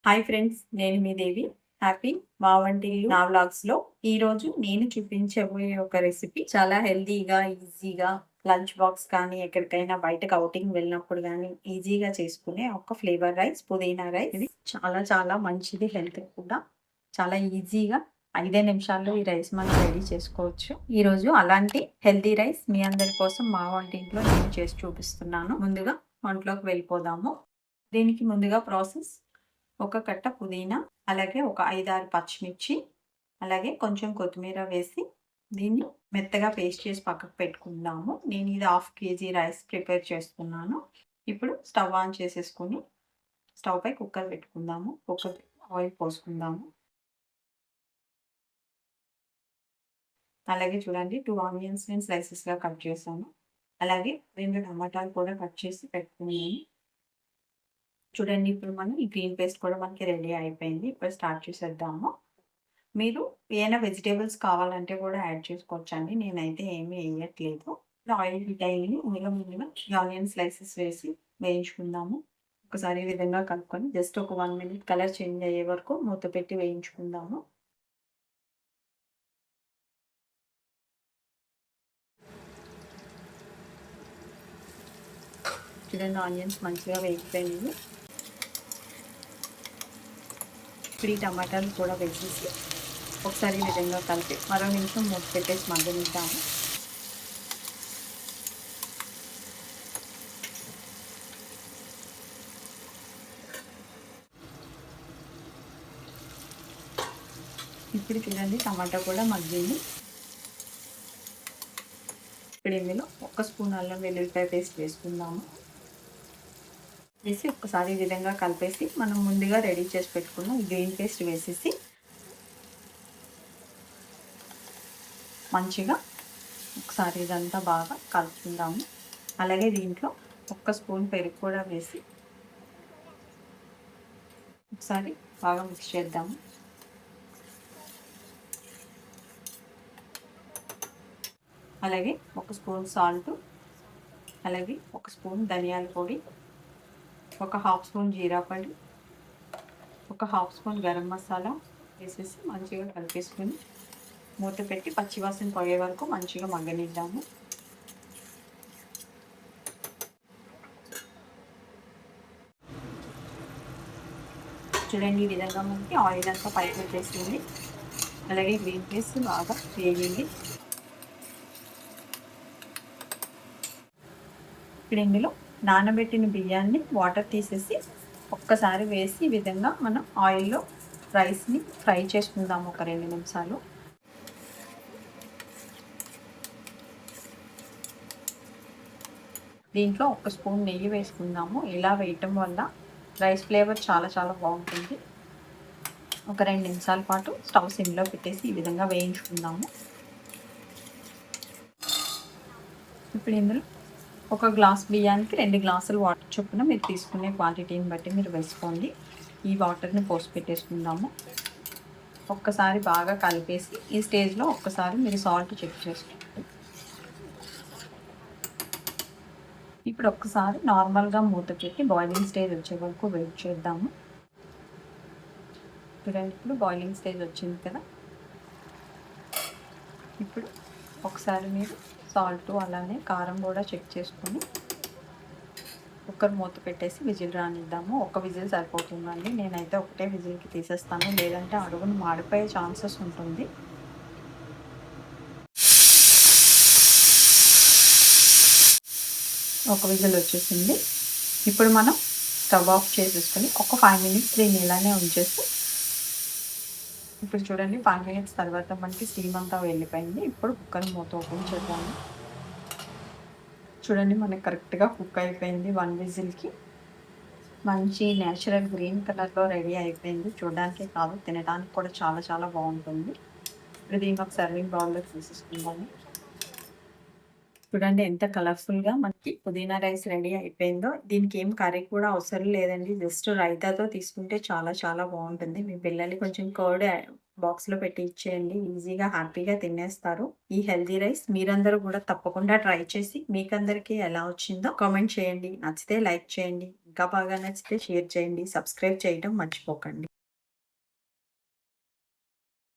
Hi friends, నేను మీ దేవి. Happy మా వంటిల్లు నా వ్లాగ్స్‌లో ఈరోజు నేను చూపించబోయే ఒక రెసిపీ చాలా హెల్తీగా, ఈజీగా లంచ్ బాక్స్ కానీ, ఎక్కడికైనా బయటకి ఔటింగ్ వెళ్ళినప్పుడు గానీ, ఈజీగా చేసుకునే ఒక ఫ్లేవర్ రైస్, పుదీనా రైస్. ఇది చాలా చాలా మంచిది హెల్త్‌కి కూడా. చాలా ఈజీగా 5 నిమిషాల్లో ఈ రైస్ మనం రెడీ చేసుకోవచ్చు. ఈరోజు అలాంటి హెల్తీ రైస్ మీ అందరి కోసం మా వంటింట్లో నేను చేసి చూపిస్తున్నాను. ముందుగా వంటలోకి వెళ్ళిపోదాము. దీనికి ముందుగా ప్రాసెస్: ఒక కట్ట పుదీనా, అలాగే ఒక 5, 6 పచ్చిమిర్చి, అలాగే కొంచెం కొత్తిమీర వేసి దీన్ని మెత్తగా పేస్ట్ చేసి పక్కకు పెట్టుకుందాము. నేను ఇది 1/2 కేజీ రైస్ ప్రిపేర్ చేస్తున్నాను. ఇప్పుడు స్టవ్ ఆన్ చేసేసుకొని స్టవ్ పై కుక్కర్ పెట్టుకుందాము. కుక్కర్ ఆయిల్ పోసుకుందాము. అలాగే చూడండి, 2 ఆనియన్స్ నేను స్లైసెస్‌గా కట్ చేశాను. అలాగే 2 టమాటాలు కూడా కట్ చేసి పెట్టుకున్నాను. చూడండి, ఇప్పుడు మనం ఈ గ్రీన్ పేస్ట్ కూడా మనకి రెడీ అయిపోయింది. ఇప్పుడు స్టార్ట్ చేసేద్దాము. మీరు ఏమైనా వెజిటేబుల్స్ కావాలంటే కూడా యాడ్ చేసుకోవచ్చండి. నేనైతే ఏమీ వేయట్లేదు. ఆయిల్ హీట్ అయ్యి ఇందులో ముందుగా ఈ ఆనియన్ స్లైసెస్ వేసి వేయించుకుందాము. ఒకసారి ఈ విధంగా కలుపుకొని జస్ట్ ఒక 1 మినిట్ కలర్ చేంజ్ అయ్యే వరకు మూత పెట్టి వేయించుకుందాము. చూడండి, ఆనియన్స్ మంచిగా వేగిపోయింది. ఇప్పుడు ఈ టమాటాలు కూడా వేసేసి ఒకసారి ఈ విధంగా కలిపి మరో నిమిషం మూత పెట్టేసి మగ్గనిద్దాము. ఇప్పుడు చూడండి, టమాటా కూడా మగ్గింది. ఇప్పుడు ఇందులో 1 స్పూన్ అల్లం వెల్లుల్లిపాయ పేస్ట్ వేసుకుందాము. వేసి ఒక్కసారి ఈ విధంగా కలిపేసి మనం ముందుగా రెడీ చేసి పెట్టుకున్న గ్రీన్ పేస్ట్ వేసేసి మంచిగా ఒకసారి ఇదంతా బాగా కలుపుకుందాము. అలాగే దీంట్లో 1 స్పూన్ పెరుగు కూడా వేసి ఒకసారి బాగా మిక్స్ చేద్దాము. అలాగే 1 స్పూన్ సాల్ట్, అలాగే 1 స్పూన్ ధనియాల పొడి, ఒక 1/2 స్పూన్ జీరా పొడి, ఒక 1/2 స్పూన్ గరం మసాలా వేసేసి మంచిగా కలిపేసుకొని మూత పెట్టి పచ్చివాసన పోయే వరకు మంచిగా మగ్గనిద్దాము. చూడండి, ఈ విధంగా మనకి ఆయిల్ అంతా పైకి వచ్చేసింది. అలాగే గ్రీన్ పీస్ బాగా వేగింది. ఇప్పుడు ఇందులో నానబెట్టిన బియ్యాన్ని వాటర్ తీసేసి ఒక్కసారి వేసి ఈ విధంగా మనం ఆయిల్లో రైస్ని ఫ్రై చేసుకుందాము ఒక 2 నిమిషాలు. దీంట్లో 1 స్పూన్ నెయ్యి వేసుకుందాము. ఇలా వేయటం వల్ల రైస్ ఫ్లేవర్ చాలా చాలా బాగుంటుంది. ఒక 2 నిమిషాల పాటు స్టవ్ సిమ్లో పెట్టేసి ఈ విధంగా వేయించుకుందాము. ఇప్పుడు ఇందులో 1 గ్లాస్ బియ్యానికి 2 గ్లాసులు వాటర్ చొప్పున మీరు తీసుకునే క్వాంటిటీని బట్టి మీరు వేసుకోండి. ఈ వాటర్ని పోసి పెట్టేసుకుందాము. ఒక్కసారి బాగా కలిపేసి ఈ స్టేజ్లో ఒక్కసారి మీరు సాల్ట్ చెక్ చేసుకోండి. ఇప్పుడు ఒక్కసారి నార్మల్గా మూత పెట్టి బాయిలింగ్ స్టేజ్ వచ్చే వరకు వెయిట్ చేద్దాము. చూడండి, ఇప్పుడు బాయిలింగ్ స్టేజ్ వచ్చింది కదా. ఇప్పుడు ఒకసారి మీరు సాల్ట్ అలానే కారం కూడా చెక్ చేసుకొని కుక్కర్ మూత పెట్టేసి విజిల్ రానిద్దాము. 1 విజిల్ సరిపోతుందండి. నేనైతే ఒకటే విజిల్కి తీసేస్తాను, లేదంటే అడుగును మాడిపోయే ఛాన్సెస్ ఉంటుంది. ఒక విజిల్ వచ్చేసింది. ఇప్పుడు మనం స్టవ్ ఆఫ్ చేసేసుకొని ఒక 5 మినిట్స్ దీన్ని ఇలానే ఉంచేసి, ఇప్పుడు చూడండి 5 మినిట్స్ తర్వాత మనకి స్టీమ్ అంతా వెళ్ళిపోయింది. ఇప్పుడు కుక్కర్ మూత ఓపెన్ చేద్దాము. చూడండి, మనకి కరెక్ట్గా కుక్ అయిపోయింది. 1 విజిల్కి మంచి నేచురల్ గ్రీన్ కలర్లో రెడీ అయిపోయింది. చూడడానికి కాదు, తినడానికి కూడా చాలా చాలా బాగుంటుంది. ఇప్పుడు దీన్ని ఒక సర్వింగ్ బౌల్లో తీసేసుకుందాము. చూడండి, ఎంత కలర్ఫుల్గా మనకి పుదీనా రైస్ రెడీ అయిపోయిందో. దీనికి ఏం కర్రీ కూడా అవసరం లేదండి. జస్ట్ రైతాతో తీసుకుంటే చాలా చాలా బాగుంటుంది. మీ పిల్లలు కొంచెం కర్డ్ బాక్స్ లో పెట్టి ఇచ్చేయండి. ఈజీగా హ్యాపీగా తినేస్తారు ఈ హెల్దీ రైస్. మీరందరూ కూడా తప్పకుండా ట్రై చేసి మీకందరికీ ఎలా వచ్చిందో కామెంట్ చేయండి. నచ్చితే లైక్ చేయండి, ఇంకా బాగా నచ్చితే షేర్ చేయండి, సబ్స్క్రైబ్ చేయడం మర్చిపోకండి.